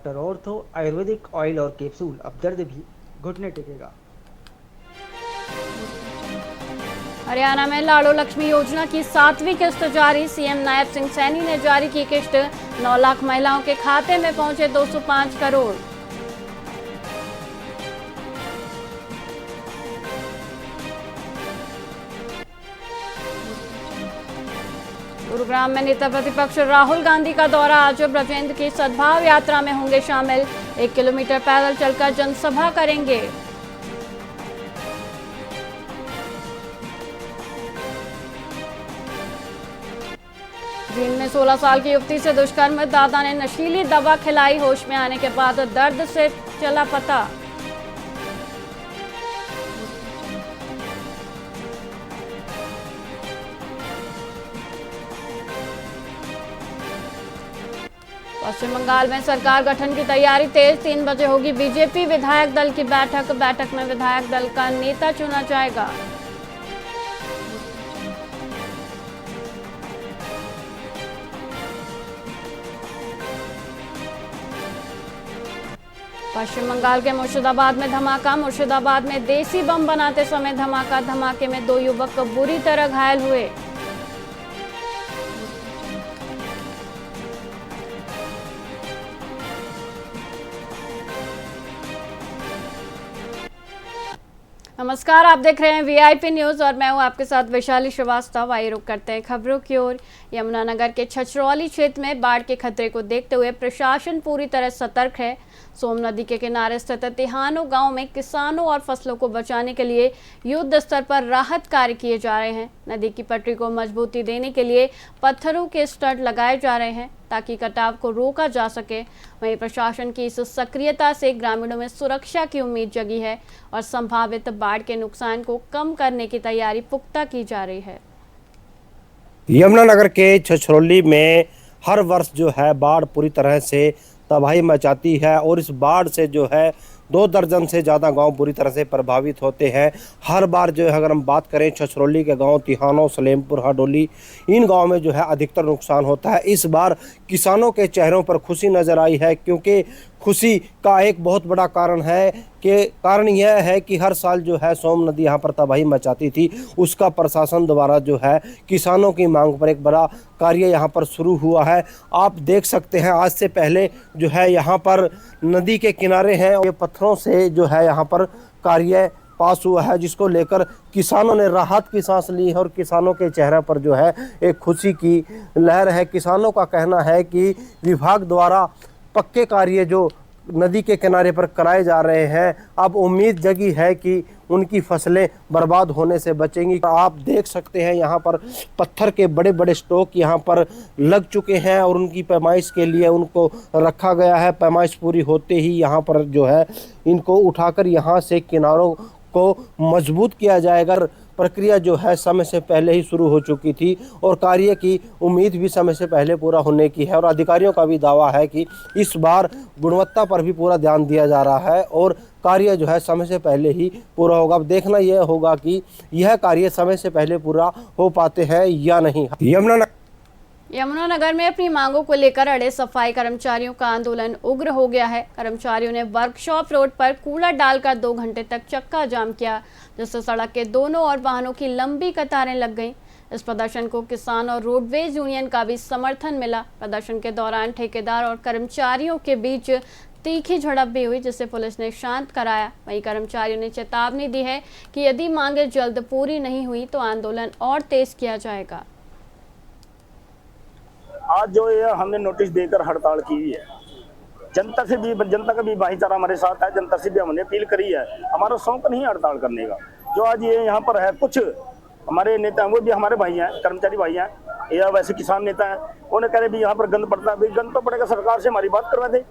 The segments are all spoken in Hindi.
डॉक्टर ऑर्थो आयुर्वेदिक ऑयल और कैप्सूल, अब दर्द भी घुटने टेकेगा। हरियाणा में लाड़ो लक्ष्मी योजना की 7वीं किस्त जारी। सीएम नायब सिंह सैनी ने जारी की किस्त। 9 लाख महिलाओं के खाते में पहुंचे 205 करोड़। गुरुग्राम में नेता प्रतिपक्ष राहुल गांधी का दौरा। आज ब्रजेंद्र की सद्भाव यात्रा में होंगे शामिल। 1 किलोमीटर पैदल चलकर जनसभा करेंगे। जींद में 16 साल की युवती से दुष्कर्म। दादा ने नशीली दवा खिलाई। होश में आने के बाद दर्द से चला पता। पश्चिम बंगाल में सरकार गठन की तैयारी तेज। 3 बजे होगी बीजेपी विधायक दल की बैठक। बैठक में विधायक दल का नेता चुना जाएगा। पश्चिम बंगाल के मुर्शिदाबाद में धमाका। मुर्शिदाबाद में देसी बम बनाते समय धमाका। धमाके में 2 युवक बुरी तरह घायल हुए। नमस्कार, आप देख रहे हैं वीआईपी न्यूज और मैं हूं आपके साथ वैशाली श्रीवास्तव। आइए रुक करते हैं खबरों की ओर। यमुनानगर के छछरौली क्षेत्र में बाढ़ के खतरे को देखते हुए प्रशासन पूरी तरह सतर्क है। सोम नदी के किनारे स्थित तिहानो गांव में किसानों और फसलों को बचाने के लिए युद्ध स्तर पर राहत कार्य किए जा रहे हैं। नदी की पटरी को मजबूती देने के लिए पत्थरों के स्टड लगाए जा रहे हैं ताकि कटाव को रोका जा सके। वहीं प्रशासन की इस सक्रियता से ग्रामीणों में सुरक्षा की उम्मीद जगी है और संभावित बाढ़ के नुकसान को कम करने की तैयारी पुख्ता की जा रही है। यमुनानगर के छछरौली में हर वर्ष जो है बाढ़ पूरी तरह से तबाही मचाती है और इस बाढ़ से जो है 2 दर्जन से ज़्यादा गांव बुरी तरह से प्रभावित होते हैं। हर बार जो है अगर हम बात करें छछरौली के गांव तिहानो, सलेमपुर, हडोली, इन गांव में जो है अधिकतर नुकसान होता है। इस बार किसानों के चेहरों पर खुशी नज़र आई है क्योंकि खुशी का एक बहुत बड़ा कारण यह है कि हर साल जो है सोम नदी यहाँ पर तबाही मचाती थी, उसका प्रशासन द्वारा जो है किसानों की मांग पर एक बड़ा कार्य यहाँ पर शुरू हुआ है। आप देख सकते हैं आज से पहले जो है यहाँ पर नदी के किनारे हैं, ये पत्थरों से जो है यहाँ पर कार्य पास हुआ है जिसको लेकर किसानों ने राहत की सांस ली है और किसानों के चेहरे पर जो है एक खुशी की लहर है। किसानों का कहना है कि विभाग द्वारा पक्के कार्य जो नदी के किनारे पर कराए जा रहे हैं, अब उम्मीद जगी है कि उनकी फसलें बर्बाद होने से बचेंगी। आप देख सकते हैं यहाँ पर पत्थर के बड़े बड़े स्टॉक यहाँ पर लग चुके हैं और उनकी पैमाइश के लिए उनको रखा गया है। पैमाइश पूरी होते ही यहाँ पर जो है इनको उठाकर यहाँ से किनारों को मजबूत किया जाएगा। प्रक्रिया जो है समय से पहले ही शुरू हो चुकी थी और कार्य की उम्मीद भी समय से पहले पूरा होने की है और अधिकारियों का भी दावा है कि इस बार गुणवत्ता पर भी पूरा ध्यान दिया जा रहा है और कार्य जो है समय से पहले ही पूरा होगा। अब देखना यह होगा कि यह कार्य समय से पहले पूरा हो पाते हैं या नहीं। यमुनानगर में अपनी मांगों को लेकर अड़े सफाई कर्मचारियों का आंदोलन उग्र हो गया है। कर्मचारियों ने वर्कशॉप रोड पर कूड़ा डालकर 2 घंटे तक चक्का जाम किया, जिससे सड़क के दोनों ओर वाहनों की लंबी कतारें लग गईं। इस प्रदर्शन को किसान और रोडवेज यूनियन का भी समर्थन मिला। प्रदर्शन के दौरान ठेकेदार और कर्मचारियों के बीच तीखी झड़प भी हुई, जिसे पुलिस ने शांत कराया। वहीं कर्मचारियों ने चेतावनी दी है कि यदि मांगे जल्द पूरी नहीं हुई तो आंदोलन और तेज किया जाएगा। आज जो ये हमने नोटिस देकर हड़ताल की है, जनता का भी भाईचारा हमारे साथ है। जनता से भी हमने अपील करी है, हमारा शौक नहीं हड़ताल करने का। जो आज ये यहाँ पर है, कुछ हमारे नेता हैं, वो भी हमारे भाई हैं, कर्मचारी भाई हैं या वैसे किसान नेता हैं, उन्हें कह रहे भी यहाँ पर गंद पड़ता है। भाई गंद तो पड़ेगा, सरकार से हमारी बात करवा दे।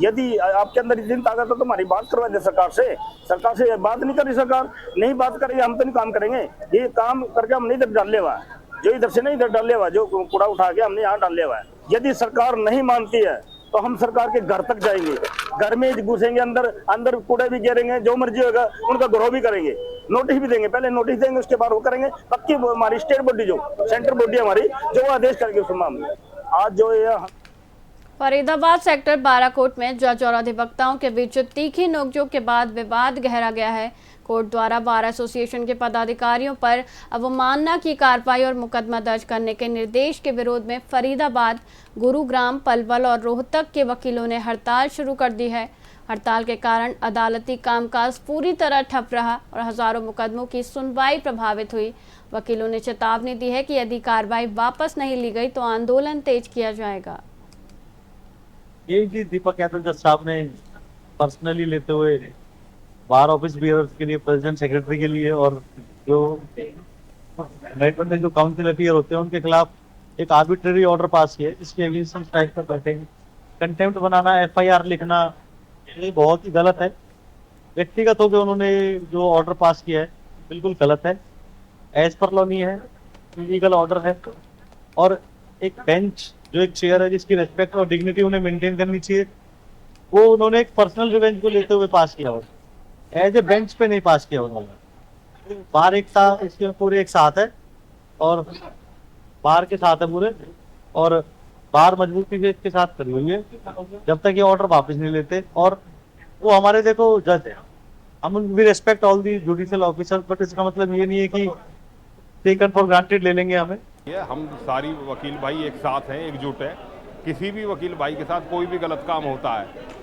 यदि आपके अंदर इतनी ताकत है तो हमारी बात करवा दे सरकार से। सरकार से बात नहीं कर रही, सरकार नहीं बात करेगी, हम तो नहीं काम करेंगे। ये काम करके हमने इधर डाले हुआ है, जो इधर से नहीं इधर डाले हुआ, जो कूड़ा उठा के हमने यहाँ डाले हुआ है। यदि सरकार नहीं मानती है तो हम सरकार के घर तक जाएंगे, घर में घुसेंगे, अंदर कूड़ा भी गिरेंगे, जो मर्जी होगा उनका घरों भी करेंगे, नोटिस भी देंगे। पहले नोटिस देंगे, उसके बाद वो करेंगे। पक्की हमारी स्टेट बॉडी, जो सेंटर बॉडी हमारी, जो आदेश करेगी उस मामले में। आज जो फरीदाबाद सेक्टर बाराकोट में जज और अधिवक्ताओं के बीच तीखी नोकझोंक के बाद विवाद गहरा गया है। कोर्ट द्वारा बार एसोसिएशन के पदाधिकारियों पर अवमानना की कार्रवाई और मुकदमा दर्ज करने के निर्देश के विरोध में फरीदाबाद, गुरुग्राम, पलवल और रोहतक के वकीलों ने हड़ताल शुरू कर दी है। हड़ताल के कारण अदालती कामकाज पूरी तरह ठप रहा और हजारों मुकदमों की सुनवाई प्रभावित हुई। वकीलों ने चेतावनी दी है कि यदि कार्रवाई वापस नहीं ली गई तो आंदोलन तेज किया जाएगा। ये जी दीपक यादव जज साहब ने पर्सनली लेते हुए बार ऑफिस बियर्स के लिए, प्रेसिडेंट सेक्रेटरी के लिए और जो जो काउंसिल अफियर होते हैं उनके खिलाफ एक आर्बिट्रेरी ऑर्डर पास किया है, जिसके अगेंस्ट हम स्ट्राइक पर बैठेंगे। कंटेम्प्ट बनाना, एफआईआर लिखना, ये बहुत ही गलत है। व्यक्तिगत होकर उन्होंने जो ऑर्डर पास किया है बिल्कुल गलत है, एज पर लॉ नहीं है, इलीगल ऑर्डर है। और एक बेंच जो एक चेयर है जिसकी रेस्पेक्ट और डिग्निटी उन्हें मेंटेन करनी चाहिए, वो उन्होंने एक पर्सनल रिवेंज को लेते हुए पास किया, एज ए बेंच पे नहीं पास किया उन्होंने। बार एक था, इसके पूरे एक साथ है और बार के साथ है पूरे, और बार मजबूती से इसके साथ करी हुई है जब तक ये ऑर्डर वापस नहीं लेते। और वो हमारे देखो जज है, हम we respect all the judicial officer, but इसका मतलब ये नहीं है कि टेकन फॉर ग्रांटेड ले लेंगे हमें। ये हम सारी वकील भाई एक साथ हैं, एकजुट हैं। किसी भी वकील भाई के साथ कोई भी गलत काम होता है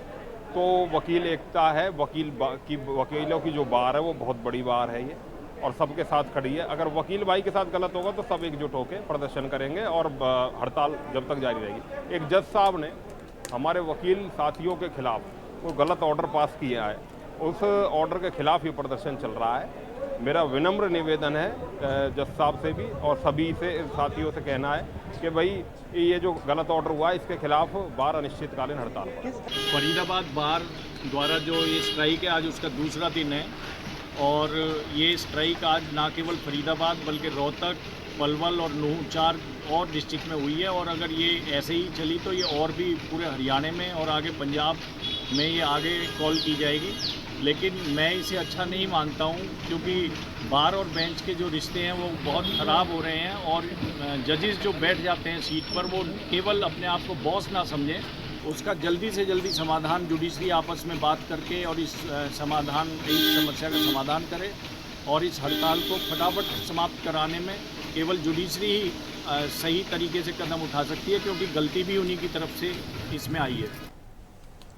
तो वकील एकता है, वकीलों की जो बार है वो बहुत बड़ी बार है ये, और सबके साथ खड़ी है। अगर वकील भाई के साथ गलत होगा तो सब एकजुट होकर प्रदर्शन करेंगे और हड़ताल जब तक जारी रहेगी। एक जज साहब ने हमारे वकील साथियों के खिलाफ वो गलत ऑर्डर पास किया है, उस ऑर्डर के खिलाफ ही प्रदर्शन चल रहा है। मेरा विनम्र निवेदन है जज साहब से भी और सभी से, साथियों से कहना है कि भाई ये जो गलत ऑर्डर हुआ है इसके खिलाफ बार अनिश्चितकालीन हड़ताल पर। फरीदाबाद बार द्वारा जो ये स्ट्राइक है आज उसका दूसरा दिन है, और ये स्ट्राइक आज ना केवल फरीदाबाद बल्कि रोहतक, पलवल और नूह 4 और डिस्ट्रिक्ट में हुई है। और अगर ये ऐसे ही चली तो ये और भी पूरे हरियाणा में और आगे पंजाब में ये आगे कॉल की जाएगी। लेकिन मैं इसे अच्छा नहीं मानता हूँ, क्योंकि बार और बेंच के जो रिश्ते हैं वो बहुत ख़राब हो रहे हैं, और जजेस जो बैठ जाते हैं सीट पर वो केवल अपने आप को बॉस ना समझें, उसका जल्दी से जल्दी समाधान जुडिशरी आपस में बात करके और इस समस्या का समाधान करे, और इस हड़ताल को फटाफट समाप्त कराने में केवल जुडिशरी ही सही तरीके से कदम उठा सकती है, क्योंकि गलती भी उन्हीं की तरफ से इसमें आई है।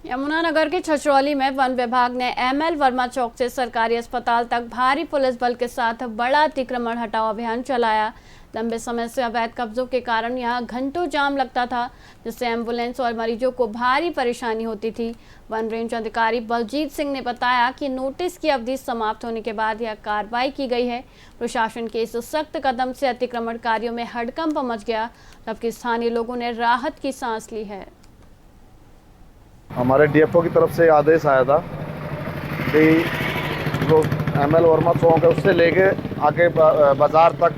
यमुनानगर के छछरौली में वन विभाग ने एमएल वर्मा चौक से सरकारी अस्पताल तक भारी पुलिस बल के साथ बड़ा अतिक्रमण हटाओ अभियान चलाया। लंबे समय से अवैध कब्जों के कारण यहां घंटों जाम लगता था, जिससे एम्बुलेंस और मरीजों को भारी परेशानी होती थी। वन रेंज अधिकारी बलजीत सिंह ने बताया कि नोटिस की अवधि समाप्त होने के बाद यह कार्रवाई की गई है। प्रशासन के इस सख्त कदम से अतिक्रमणकारियों में हड़कंप मच गया, जबकि स्थानीय लोगों ने राहत की सांस ली है। हमारे डीएफओ की तरफ से आदेश आया था कि जो एमएल वर्मा चौक है उससे लेके आगे बाज़ार तक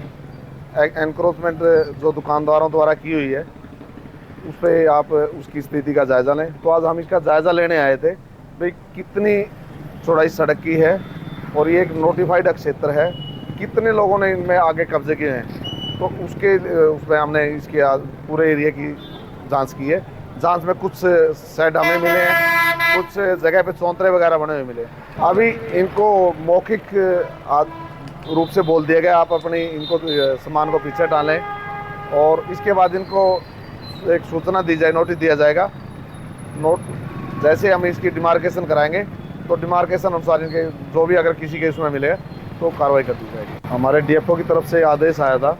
एनक्रोचमेंट जो दुकानदारों द्वारा की हुई है उस पर आप उसकी स्थिति का जायज़ा लें। तो आज हम इसका जायज़ा लेने आए थे भाई कितनी चौड़ाई सड़क की है और ये एक नोटिफाइड क्षेत्र है, कितने लोगों ने इनमें आगे कब्जे किए हैं। तो उसमें हमने इसके पूरे एरिया की जांच की है। जांच में कुछ सेट हमें मिले हैं, कुछ जगह पे चौंतरे वगैरह बने हुए मिले। अभी इनको मौखिक रूप से बोल दिया गया आप अपनी इनको सामान को पीछे डालें, और इसके बाद इनको एक सूचना दी जाए, नोटिस दिया जाएगा। जैसे हम इसकी डिमार्केशन कराएंगे तो डिमार्केशन अनुसार इनके जो भी अगर किसी केस में मिले तो कार्रवाई कर दी जाएगी। हमारे डीएफओ की तरफ से आदेश आया था।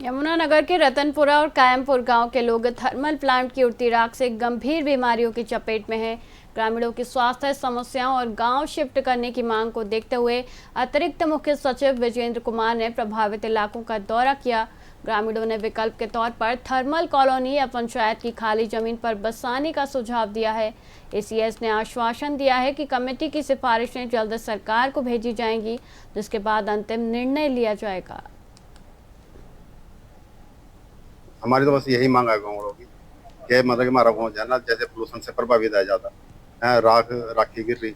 यमुनानगर के रतनपुरा और कायमपुर गांव के लोग थर्मल प्लांट की उड़ती राख से गंभीर बीमारियों की चपेट में हैं। ग्रामीणों की स्वास्थ्य समस्याओं और गांव शिफ्ट करने की मांग को देखते हुए अतिरिक्त मुख्य सचिव विजेंद्र कुमार ने प्रभावित इलाकों का दौरा किया। ग्रामीणों ने विकल्प के तौर पर थर्मल कॉलोनी या पंचायत की खाली जमीन पर बसाने का सुझाव दिया है। एसीएस ने आश्वासन दिया है कि कमेटी की सिफारिशें जल्द सरकार को भेजी जाएंगी, जिसके बाद अंतिम निर्णय लिया जाएगा। हमारी तो बस यही मांग है गाँव वालों की कि मतलब कि हमारा गाँव है ना जैसे पोल्यूशन से प्रभावित है ज़्यादा है, राखी गिर रही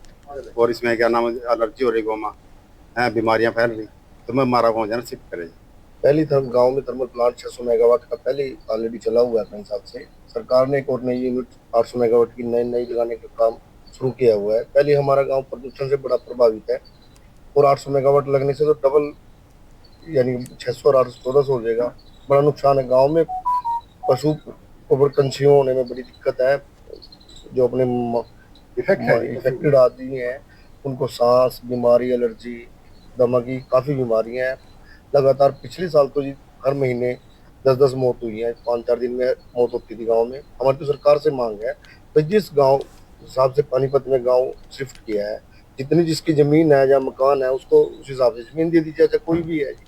और इसमें क्या नाम एलर्जी हो रही, गाँव में बीमारियाँ फैल रही, तो मैं हमारा गाँव है ना शिफ्ट करे पहली गांव में थर्मल प्लांट 600 मेगावाट का पहले ऑलरेडी चला हुआ है 5 साल से। सरकार ने एक और नई यूनिट 800 मेगावाट की नई लगाने का काम शुरू किया हुआ है। पहले हमारा गांव प्रदूषण से बड़ा प्रभावित है और 800 मेगावाट लगने से तो डबल यानी 600 और 800 1400 हो जाएगा। बड़ा नुकसान है गांव में, पशु और पंछियों होने में बड़ी दिक्कत है। जो अपने इफेक्टेड आदमी हैं उनको सांस बीमारी, एलर्जी, दमा की काफ़ी बीमारियां हैं। लगातार पिछले साल तो जी हर महीने 10-10 मौत हुई है, 5-4 दिन में मौत होती थी गांव में। हमारी तो सरकार से मांग है तो जिस गांव हिसाब से पानीपत में गांव शिफ्ट किया है, जितनी जिसकी ज़मीन है या मकान है उसको उस हिसाब से ज़मीन दे दी जाए, चाहे कोई भी है जी,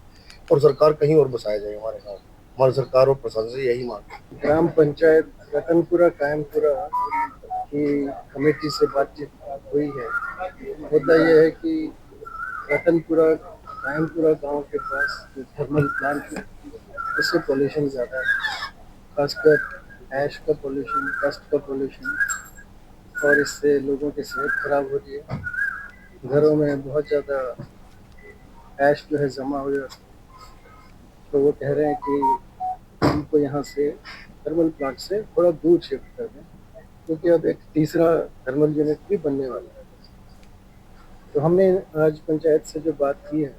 और सरकार कहीं और बसाया जाए हमारे गाँव। हमारी सरकार और प्रशासन से यही मांग है। ग्राम पंचायत रतनपुरा कायमपुरा की कमेटी से बातचीत हुई है। मुद्दा यह है कि रतनपुरा कायमपुरा गांव के पास जो थर्मल प्लांट है उससे पोल्यूशन ज़्यादा है, खासकर ऐश का पोल्यूशन, डस्ट का पोल्यूशन, और इससे लोगों की सेहत खराब हो रही है। घरों में बहुत ज़्यादा ऐश जो है जमा हो जाती है। तो वो कह रहे हैं कि हमको यहाँ से थर्मल प्लांट से थोड़ा दूर शिफ्ट कर दें, क्योंकि अब एक तीसरा थर्मल यूनिट भी बनने वाला है। तो हमने आज पंचायत से जो बात की है,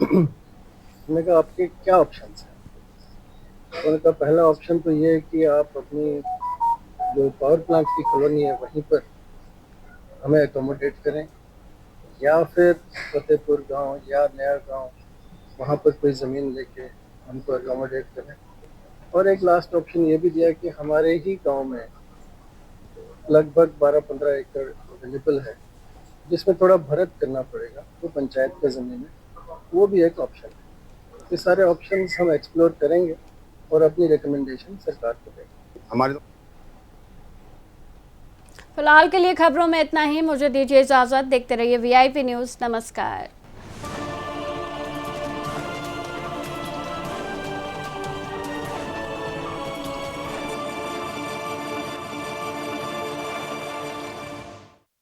हमने कहा आपके क्या ऑप्शंस हैं। उन्होंने कहा पहला ऑप्शन तो ये है कि आप अपनी जो पावर प्लांट की कॉलोनी है वहीं पर हमें एकोमोडेट करें, या फिर फतेहपुर गांव या नया गांव वहाँ पर कोई ज़मीन लेके हमको एकोमोडेट करें। और एक लास्ट ऑप्शन ये भी दिया कि हमारे ही गांव में लगभग 12-15 एकड़ अवेलेबल है, जिसमें थोड़ा भरत करना पड़ेगा, तो पंचायत का ज़मीन है, वो भी एक ऑप्शन है। ये सारे ऑप्शंस हम एक्सप्लोर करेंगे और अपनी रिकमेंडेशन सरकार को देंगे। हमारी फिलहाल के लिए खबरों में इतना ही। मुझे दीजिए इजाज़त। देखते रहिए VIP न्यूज़। नमस्कार।